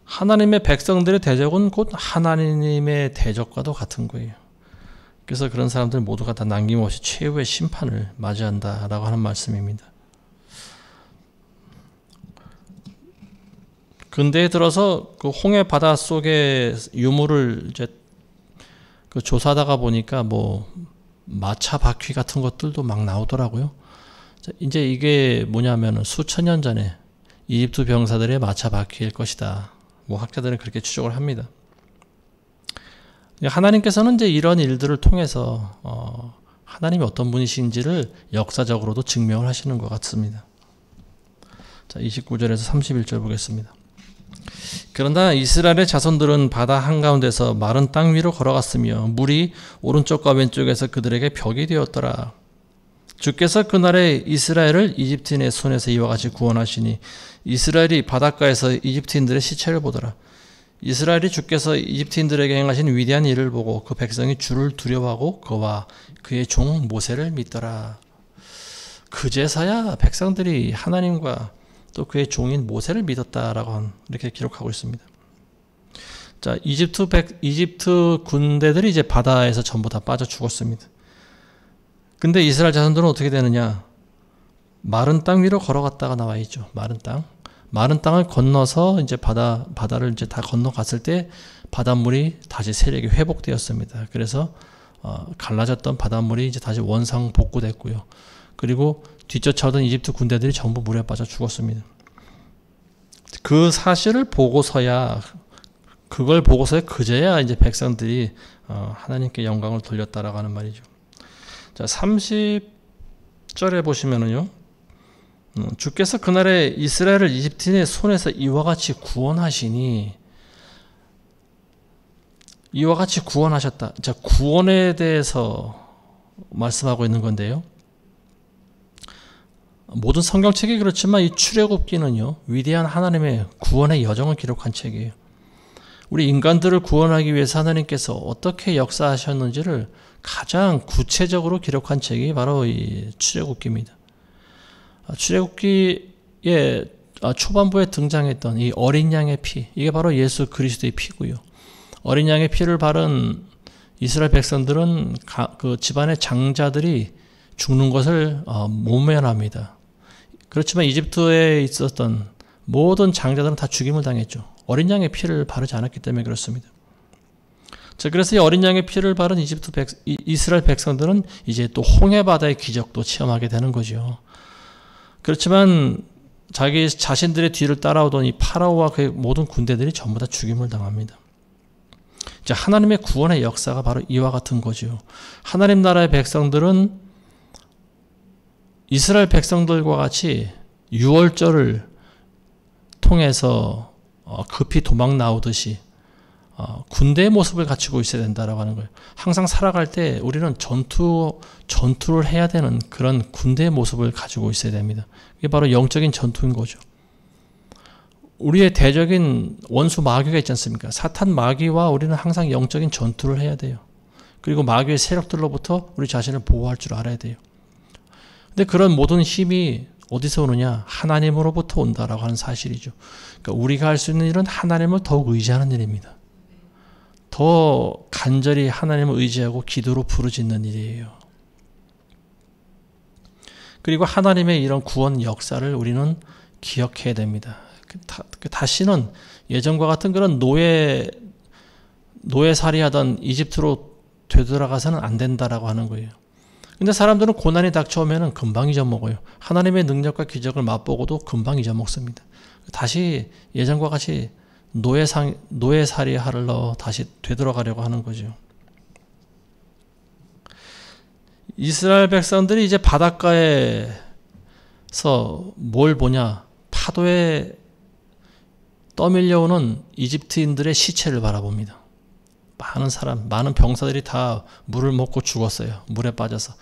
하나님의 백성들의 대적은 곧 하나님의 대적과도 같은 거예요. 그래서 그런 사람들 모두가 다 남김없이 최후의 심판을 맞이한다라고 하는 말씀입니다. 근대에 들어서 그 홍해 바다 속의 유물을 이제 그 조사하다가 보니까 뭐 마차 바퀴 같은 것들도 막 나오더라고요. 이제 이게 뭐냐면은 수천 년 전에 이집트 병사들의 마차 바퀴일 것이다. 뭐 학자들은 그렇게 추정을 합니다. 하나님께서는 이제 이런 일들을 통해서 하나님이 어떤 분이신지를 역사적으로도 증명을 하시는 것 같습니다. 자, 29절에서 31절 보겠습니다. 그러나 이스라엘의 자손들은 바다 한가운데서 마른 땅 위로 걸어갔으며 물이 오른쪽과 왼쪽에서 그들에게 벽이 되었더라. 주께서 그날에 이스라엘을 이집트인의 손에서 이와 같이 구원하시니 이스라엘이 바닷가에서 이집트인들의 시체를 보더라. 이스라엘이 주께서 이집트인들에게 행하신 위대한 일을 보고 그 백성이 주를 두려워하고 그와 그의 종 모세를 믿더라. 그제서야 백성들이 하나님과 또 그의 종인 모세를 믿었다라고 이렇게 기록하고 있습니다. 자, 이집트 군대들이 이제 바다에서 전부 다 빠져 죽었습니다. 근데 이스라엘 자손들은 어떻게 되느냐? 마른 땅 위로 걸어갔다가 나와 있죠. 마른 땅을 건너서 이제 바다를 이제 다 건너갔을 때 바닷물이 다시 세력이 회복되었습니다. 그래서 갈라졌던 바닷물이 이제 다시 원상 복구됐고요. 그리고 뒤쫓아오던 이집트 군대들이 전부 물에 빠져 죽었습니다. 그 사실을 보고서야 그제야 이제 백성들이 하나님께 영광을 돌렸다라고 하는 말이죠. 자, 30절에 보시면은요. 주께서 그날에 이스라엘을 이집트인의 손에서 이와 같이 구원하시니 이와 같이 구원하셨다. 자, 구원에 대해서 말씀하고 있는 건데요. 모든 성경책이 그렇지만 이 출애굽기는요, 위대한 하나님의 구원의 여정을 기록한 책이에요. 우리 인간들을 구원하기 위해서 하나님께서 어떻게 역사하셨는지를 가장 구체적으로 기록한 책이 바로 이 출애굽기입니다. 출애굽기의 초반부에 등장했던 이 어린 양의 피, 이게 바로 예수 그리스도의 피고요. 어린 양의 피를 바른 이스라엘 백성들은 그 집안의 장자들이 죽는 것을 모면합니다. 그렇지만 이집트에 있었던 모든 장자들은 다 죽임을 당했죠. 어린 양의 피를 바르지 않았기 때문에 그렇습니다. 자, 그래서 이 어린 양의 피를 바른 이스라엘 백성들은 이제 또 홍해 바다의 기적도 체험하게 되는 거죠. 그렇지만 자기 자신들의 뒤를 따라오던 이 파라오와 그의 모든 군대들이 전부 다 죽임을 당합니다. 이제 하나님의 구원의 역사가 바로 이와 같은 거죠. 하나님 나라의 백성들은 이스라엘 백성들과 같이 유월절을 통해서 급히 도망 나오듯이 군대의 모습을 갖추고 있어야 된다라고 하는 거예요. 항상 살아갈 때 우리는 전투를 해야 되는 그런 군대의 모습을 가지고 있어야 됩니다. 이게 바로 영적인 전투인 거죠. 우리의 대적인 원수 마귀가 있지 않습니까? 사탄 마귀와 우리는 항상 영적인 전투를 해야 돼요. 그리고 마귀의 세력들로부터 우리 자신을 보호할 줄 알아야 돼요. 근데 그런 모든 힘이 어디서 오느냐? 하나님으로부터 온다라고 하는 사실이죠. 그러니까 우리가 할 수 있는 일은 하나님을 더욱 의지하는 일입니다. 더 간절히 하나님을 의지하고 기도로 부르짖는 일이에요. 그리고 하나님의 이런 구원 역사를 우리는 기억해야 됩니다. 다시는 예전과 같은 그런 노예살이하던 이집트로 되돌아가서는 안 된다라고 하는 거예요. 근데 사람들은 고난이 닥쳐오면 금방 잊어먹어요. 하나님의 능력과 기적을 맛보고도 금방 잊어먹습니다. 다시 예전과 같이 노예살이 하러 다시 되돌아가려고 하는 거죠. 이스라엘 백성들이 이제 바닷가에서 뭘 보냐? 파도에 떠밀려오는 이집트인들의 시체를 바라봅니다. 많은 병사들이 다 물을 먹고 죽었어요. 물에 빠져서.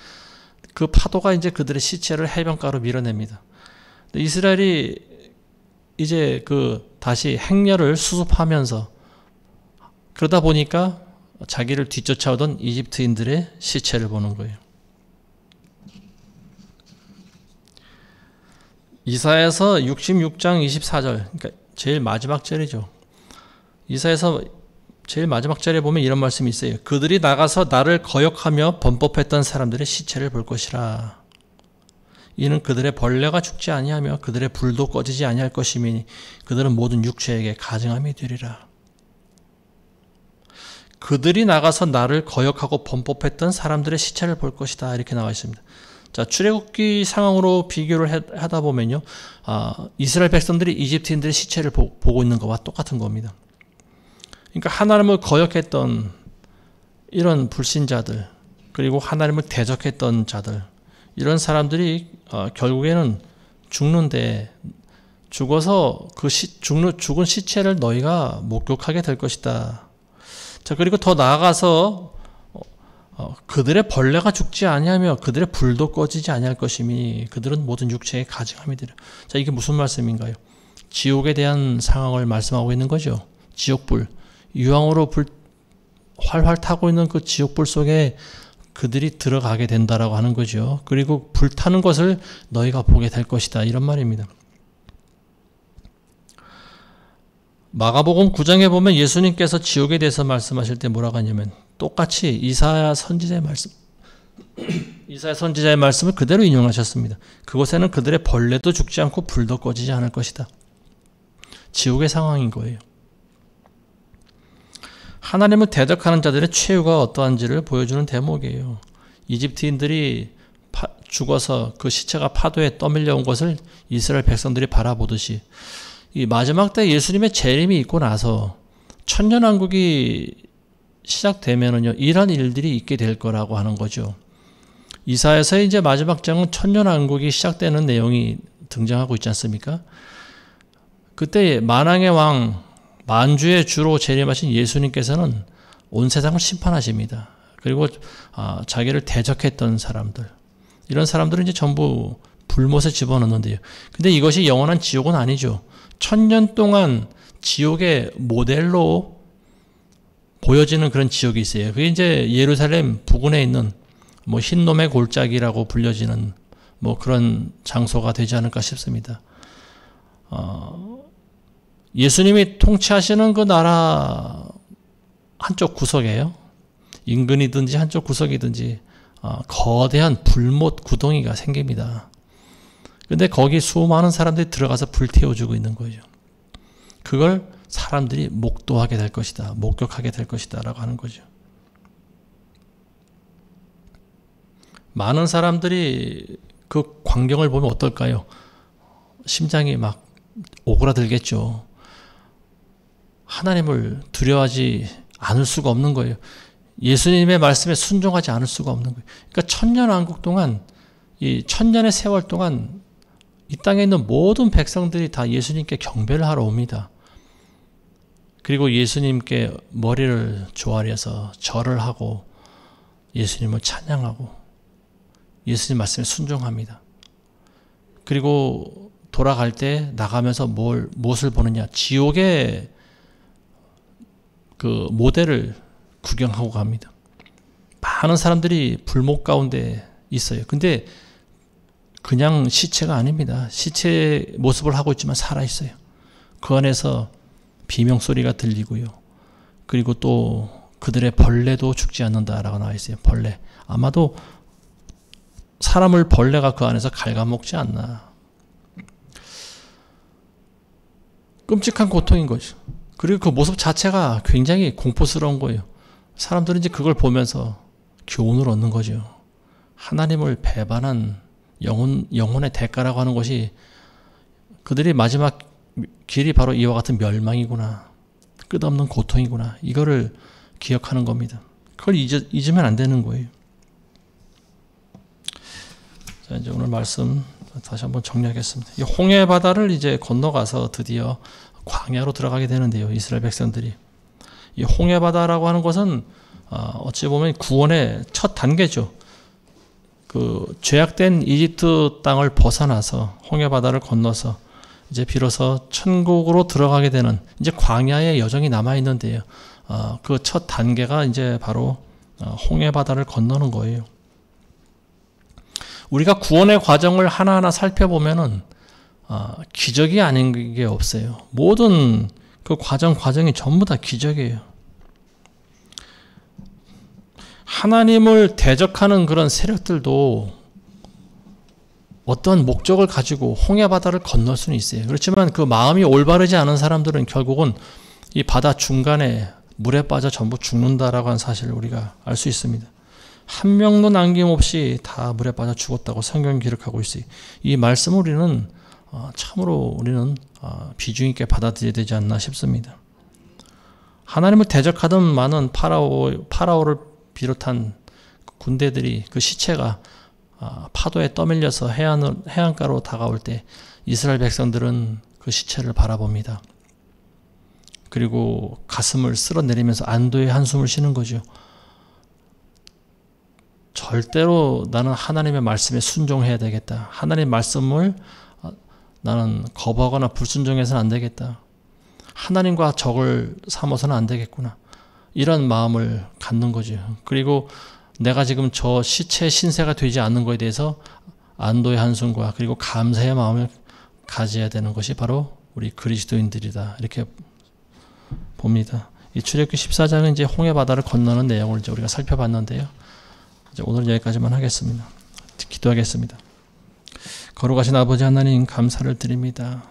그 파도가 이제 그들의 시체를 해변가로 밀어냅니다. 이스라엘이 이제 다시 행렬을 수습하면서 그러다 보니까 자기를 뒤쫓아오던 이집트인들의 시체를 보는 거예요. 이사야서 66장 24절, 그러니까 제일 마지막 절이죠. 이사야서 제일 마지막 절에 보면 이런 말씀이 있어요. 그들이 나가서 나를 거역하며 범법했던 사람들의 시체를 볼 것이라. 이는 그들의 벌레가 죽지 아니하며 그들의 불도 꺼지지 아니할 것이니 그들은 모든 육체에게 가증함이 되리라. 그들이 나가서 나를 거역하고 범법했던 사람들의 시체를 볼 것이다. 이렇게 나와 있습니다. 자, 출애굽기 상황으로 비교를 하다 보면요, 이스라엘 백성들이 이집트인들의 시체를 보고 있는 것과 똑같은 겁니다. 그러니까 하나님을 거역했던 이런 불신자들, 그리고 하나님을 대적했던 자들, 이런 사람들이 결국에는 죽는데, 죽어서 죽은 시체를 너희가 목격하게 될 것이다. 자, 그리고 더 나아가서 그들의 벌레가 죽지 아니하며 그들의 불도 꺼지지 아니할 것이니 그들은 모든 육체에 가증함이 되리라. 자, 이게 무슨 말씀인가요? 지옥에 대한 상황을 말씀하고 있는 거죠. 지옥불, 유황으로 활활 타고 있는 그 지옥불 속에 그들이 들어가게 된다라고 하는 거죠. 그리고 불타는 것을 너희가 보게 될 것이다, 이런 말입니다. 마가복음 9장에 보면 예수님께서 지옥에 대해서 말씀하실 때 뭐라고 하냐면 똑같이 이사야 선지자의 말씀을 그대로 인용하셨습니다. 그곳에는 그들의 벌레도 죽지 않고 불도 꺼지지 않을 것이다. 지옥의 상황인 거예요. 하나님을 대적하는 자들의 최후가 어떠한지를 보여주는 대목이에요. 이집트인들이 죽어서 그 시체가 파도에 떠밀려온 것을 이스라엘 백성들이 바라보듯이 이 마지막 때 예수님의 재림이 있고 나서 천년왕국이 시작되면은요, 이런 일들이 있게 될 거라고 하는 거죠. 이사야서의 이제 마지막 장은 천년왕국이 시작되는 내용이 등장하고 있지 않습니까? 그때 만왕의 왕, 만주의 주로 재림하신 예수님께서는 온 세상을 심판하십니다. 그리고 자기를 대적했던 사람들, 이런 사람들은 이제 전부 불못에 집어넣는데요. 근데 이것이 영원한 지옥은 아니죠. 1000년 동안 지옥의 모델로 보여지는 그런 지역이 있어요. 그게 이제 예루살렘 부근에 있는 흰놈의 골짜기라고 불려지는 그런 장소가 되지 않을까 싶습니다. 예수님이 통치하시는 그 나라 한쪽 구석에요. 인근이든지 한쪽 구석이든지 거대한 불못 구덩이가 생깁니다. 근데 거기 수많은 사람들이 들어가서 불태워주고 있는 거죠. 그걸 사람들이 목도하게 될 것이다, 목격하게 될 것이다 라고 하는 거죠. 많은 사람들이 그 광경을 보면 어떨까요? 심장이 막 오그라들겠죠. 하나님을 두려워하지 않을 수가 없는 거예요. 예수님의 말씀에 순종하지 않을 수가 없는 거예요. 그러니까 천년왕국 동안, 이 천년의 세월 동안 이 땅에 있는 모든 백성들이 다 예수님께 경배를 하러 옵니다. 그리고 예수님께 머리를 조아려서 절을 하고 예수님을 찬양하고 예수님 말씀에 순종합니다. 그리고 돌아갈 때 나가면서 무엇을 보느냐? 지옥의 그 모델을 구경하고 갑니다. 많은 사람들이 불목 가운데 있어요. 근데 그냥 시체가 아닙니다. 시체의 모습을 하고 있지만 살아있어요. 그 안에서 비명소리가 들리고요. 그리고 또 그들의 벌레도 죽지 않는다라고 나와 있어요. 벌레. 아마도 사람을 벌레가 그 안에서 갉아먹지 않나. 끔찍한 고통인 거죠. 그리고 그 모습 자체가 굉장히 공포스러운 거예요. 사람들은 이제 그걸 보면서 교훈을 얻는 거죠. 하나님을 배반한 영혼의 대가라고 하는 것이 그들이 마지막 길이 바로 이와 같은 멸망이구나. 끝없는 고통이구나. 이거를 기억하는 겁니다. 그걸 잊으면 안 되는 거예요. 자, 이제 오늘 말씀 다시 한번 정리하겠습니다. 이 홍해 바다를 이제 건너가서 드디어 광야로 들어가게 되는데요. 이스라엘 백성들이. 이 홍해 바다라고 하는 것은 어찌 보면 구원의 첫 단계죠. 그 죄악된 이집트 땅을 벗어나서 홍해 바다를 건너서 이제 비로소 천국으로 들어가게 되는 이제 광야의 여정이 남아 있는데요. 그 첫 단계가 이제 바로 홍해 바다를 건너는 거예요. 우리가 구원의 과정을 하나하나 살펴보면은 기적이 아닌 게 없어요. 모든 그 과정이 전부 다 기적이에요. 하나님을 대적하는 그런 세력들도 어떤 목적을 가지고 홍해 바다를 건널 수는 있어요. 그렇지만 그 마음이 올바르지 않은 사람들은 결국은 이 바다 중간에 물에 빠져 전부 죽는다라고 하는 사실을 우리가 알 수 있습니다. 한 명도 남김없이 다 물에 빠져 죽었다고 성경이 기록하고 있어요. 이 말씀을 우리는 참으로 우리는 비중 있게 받아들여야 되지 않나 싶습니다. 하나님을 대적하던 많은 파라오를 비롯한 군대들이 그 시체가 파도에 떠밀려서 해안가로 다가올 때 이스라엘 백성들은 그 시체를 바라봅니다. 그리고 가슴을 쓸어내리면서 안도의 한숨을 쉬는 거죠. 절대로 나는 하나님의 말씀에 순종해야 되겠다. 하나님의 말씀을 나는 거부하거나 불순종해서는 안 되겠다. 하나님과 적을 삼아서는 안 되겠구나. 이런 마음을 갖는 거죠. 그리고 내가 지금 저 시체 신세가 되지 않는 것에 대해서 안도의 한숨과 그리고 감사의 마음을 가져야 되는 것이 바로 우리 그리스도인들이다. 이렇게 봅니다. 이 출애굽기 14장은 이제 홍해 바다를 건너는 내용을 이제 우리가 살펴봤는데요. 이제 오늘 여기까지만 하겠습니다. 기도하겠습니다. 거룩하신 아버지 하나님 감사를 드립니다.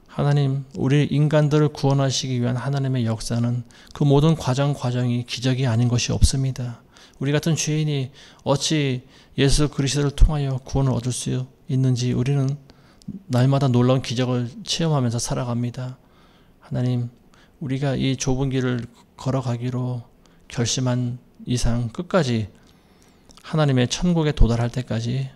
하나님, 우리 인간들을 구원하시기 위한 하나님의 역사는 그 모든 과정이 기적이 아닌 것이 없습니다. 우리 같은 죄인이 어찌 예수 그리스도를 통하여 구원을 얻을 수 있는지 우리는 날마다 놀라운 기적을 체험하면서 살아갑니다. 하나님, 우리가 이 좁은 길을 걸어가기로 결심한 이상 끝까지 하나님의 천국에 도달할 때까지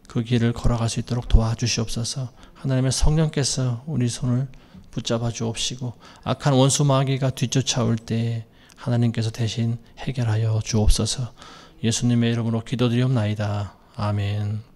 그 길을 걸어갈 수 있도록 도와주시옵소서. 하나님의 성령께서 우리 손을 붙잡아 주옵시고 악한 원수 마귀가 뒤쫓아올 때 하나님께서 대신 해결하여 주옵소서. 예수님의 이름으로 기도드리옵나이다. 아멘.